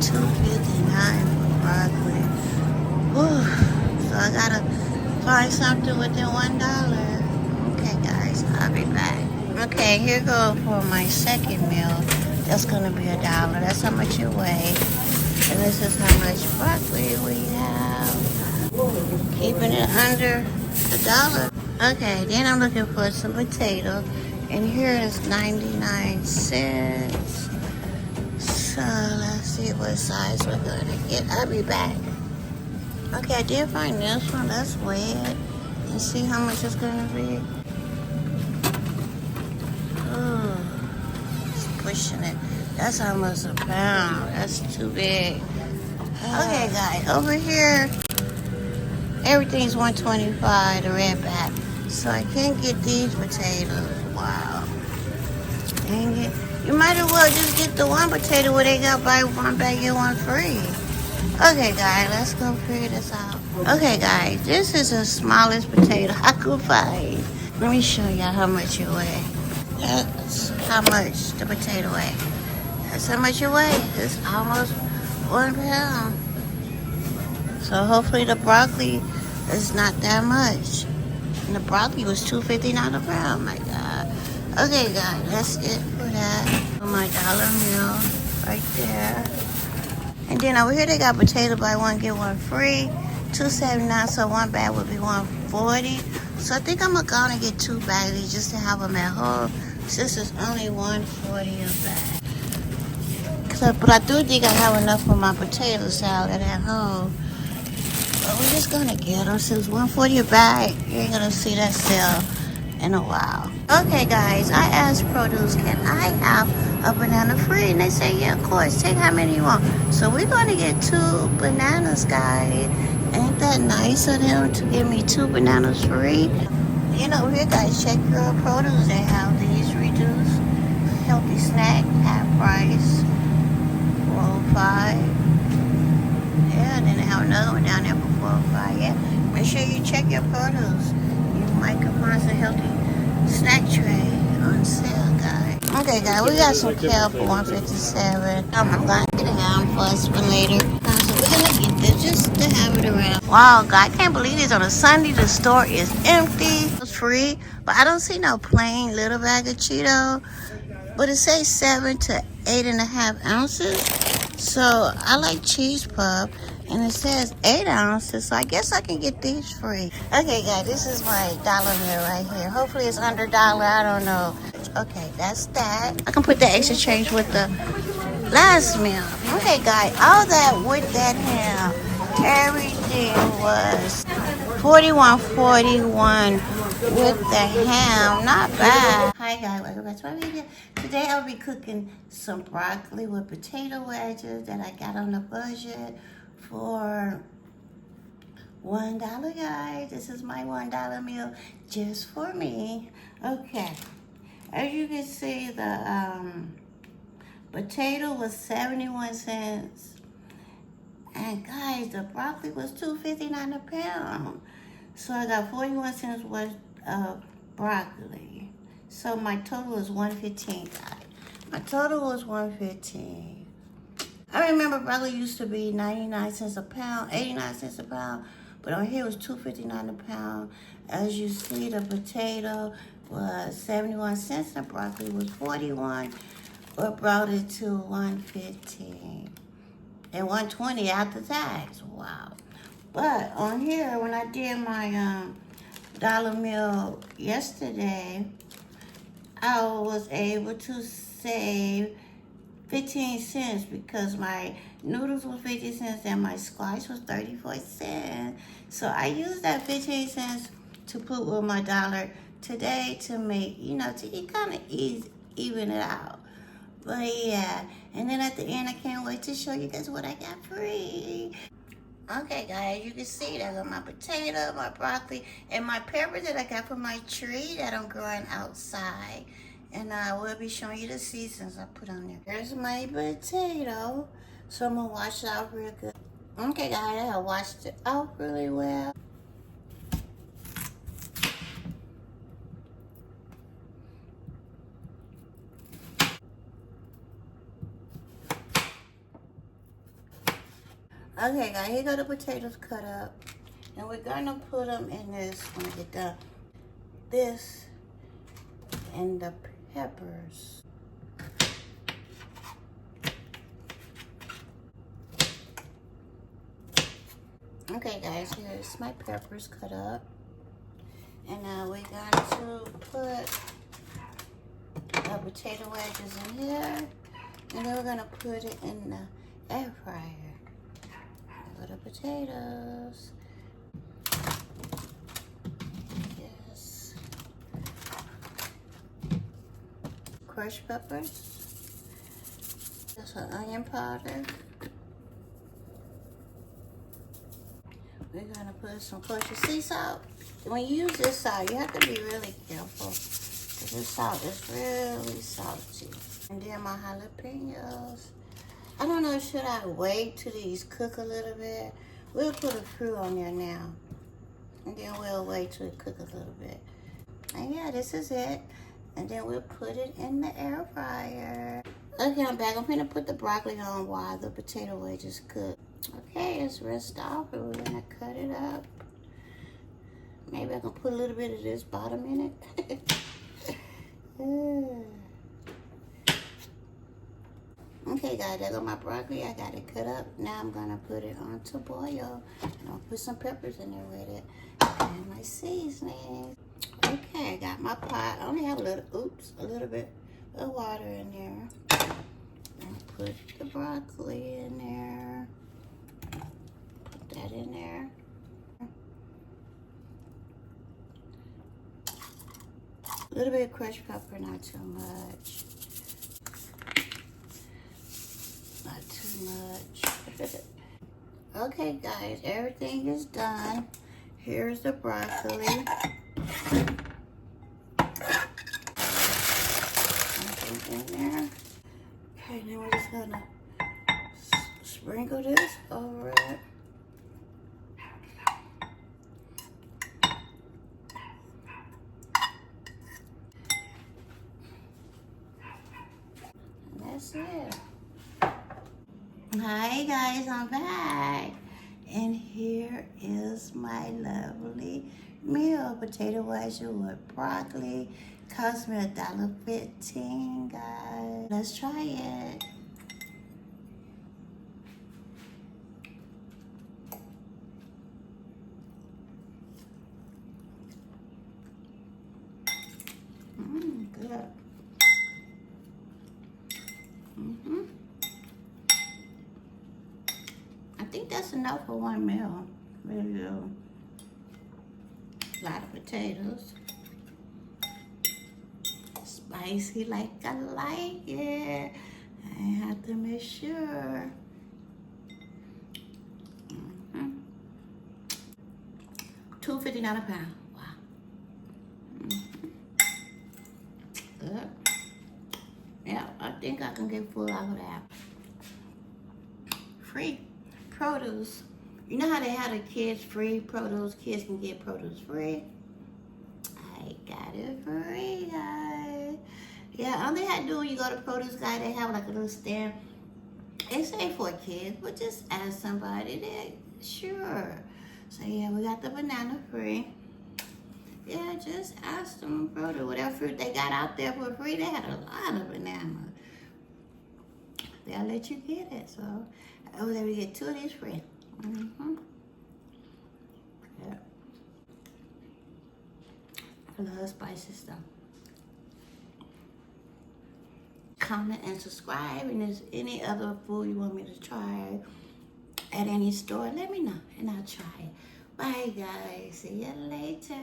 $2.59 for broccoli. Whew. So I gotta find something within $1. Okay, guys, I'll be back. Okay, here go for my second meal. That's gonna be $1. That's how much it weighs. And this is how much broccoli we have. Keeping it under $1. Okay, then I'm looking for some potatoes. And here is 99 cents. So let's see what size we're gonna get. I'll be back. Okay, I did find this one. Let's weigh it and see how much it's gonna be. Oh, it's pushing it. That's almost a pound. That's too big. Okay, guys, over here, everything's $1.25, the red bag. So I can't get these potatoes. Wow. Dang it. You might as well just get the one potato where they got buy one bag, get one free. Okay, guys, let's go figure this out. Okay, guys, this is the smallest potato I could find. Let me show y'all how much it weighs. That's how much the potato weighs. That's how much it weighs. It's almost 1 pound. So hopefully the broccoli is not that much. And the broccoli was $2.59 a pound. My God. Okay, guys, that's it for that. For my dollar meal right there. And then over here they got potato buy one get one free, $2.79. So one bag would be $1.40. So I think I'm gonna get 2 bags just to have them at home. Since it's only $1.40 a bag. So, but I do think I have enough for my potato salad at home. But we're just gonna get them since $1.40 a bag. You ain't gonna see that sale in a while. Okay, guys, I asked produce, can I have a banana free? And they say, yeah, of course. Take how many you want. So we're gonna get 2 bananas, guys. Ain't that nice of them to give me 2 bananas free? You know, here, guys, check your produce. They have these reduced healthy snack half price, 405. Yeah, and then they have another one down there for 405. Yeah, make sure you check your produce. You might can find some healthy snack tray on sale, guys. Okay, guys, we got some kale for $1.57. I'm gonna get a ham for us for later. So we're gonna get this just to have it around. Wow, God, I can't believe this. On a Sunday, the store is empty. It's free, but I don't see no plain little bag of Cheeto. But it says 7 to 8.5 ounces. So I like cheese puff, and it says 8 ounces. So I guess I can get these free. Okay, guys, this is my dollar meal right here. Hopefully it's under $1. I don't know. Okay, that's that. I can put the extra change with the last meal. Okay, guys, all that with that ham, everything was $41.41 with the ham. Not bad. Hi, guys, welcome back to my video. Today I'll be cooking some broccoli with potato wedges that I got on the budget for $1, guys. This is my $1 meal just for me. Okay, as you can see, the potato was 71 cents. And guys, the broccoli was $2.59 a pound. So I got 41 cents worth of broccoli. So my total is $1.15, guys. My total was $1.15. I remember broccoli used to be 99 cents a pound, 89 cents a pound, but on here it was $2.59 a pound. As you see, the potato was 71 cents and broccoli was 41, but brought it to $1.15 and $1.20 after tax. Wow. But on here, when I did my dollar meal yesterday, I was able to save 15 cents because my noodles was 50 cents and my squash was 34 cents. So I used that 15 cents to put with my dollar today to make, you know, to kind of even it out. But yeah, and then at the end, I can't wait to show you guys what I got free. Okay, guys, you can see that I got my potato, my broccoli, and my pepper that I got from my tree that I'm growing outside. And I will be showing you the seasons I put on there. There's my potato. So I'm going to wash it out real good. Okay, guys, I washed it out really well. Okay, guys, here go the potatoes cut up. And we're gonna put them in this when I get done. This and the peppers. Okay, guys, here's my peppers cut up. And now we're going to put the potato wedges in here. And then we're going to put it in the air fryer. For the potatoes. Yes. Crushed peppers. Just some onion powder. We're gonna put some kosher sea salt. When you use this salt, you have to be really careful because this salt is really salty. And then my jalapenos. I don't know, should I wait till these cook a little bit? We'll put a fruit on there now. And then we'll wait till it cook a little bit. And yeah, this is it. And then we'll put it in the air fryer. Okay, I'm back. I'm gonna put the broccoli on while the potato wedges cook. Okay, it's rinsed off and we're gonna cut it up. Maybe I can put a little bit of this bottom in it. Okay, guys, there go my broccoli. I got it cut up. Now I'm gonna put it on to boil. And I'll put some peppers in there with it. And my seasoning. Okay, I got my pot. I only have a little bit of water in there. And put the broccoli in there. Put that in there. A little bit of crushed pepper, not too much. Not too much. Okay, guys, everything is done. Here's the broccoli. In there. Okay, then we're just gonna sprinkle this over it. And that's it. Hi guys, I'm back. And here is my lovely meal. Potato wedges with broccoli. Cost me $1.15, guys. Let's try it. Good. I think that's enough for one meal. Really do. A lot of potatoes. Spicy like I like it. I have to make sure. $2.59 a pound. Wow. Good. Yeah, I think I can get full out of that. Free produce. You know how they have the kids free produce? Kids can get produce free. I got it free, guys. Yeah, all they had to do when you go to produce guy, they have like a little stand. It's safe for kids, but just ask somebody there. Sure. So yeah, we got the banana free. Yeah, just ask them produce. Whatever fruit they got out there for free, they had a lot of banana. They'll let you get it. So I was able to get 2 of these free. Yeah. I love spicy stuff. Comment and subscribe, and if there's any other food you want me to try at any store, let me know and I'll try it. Bye guys, see you later.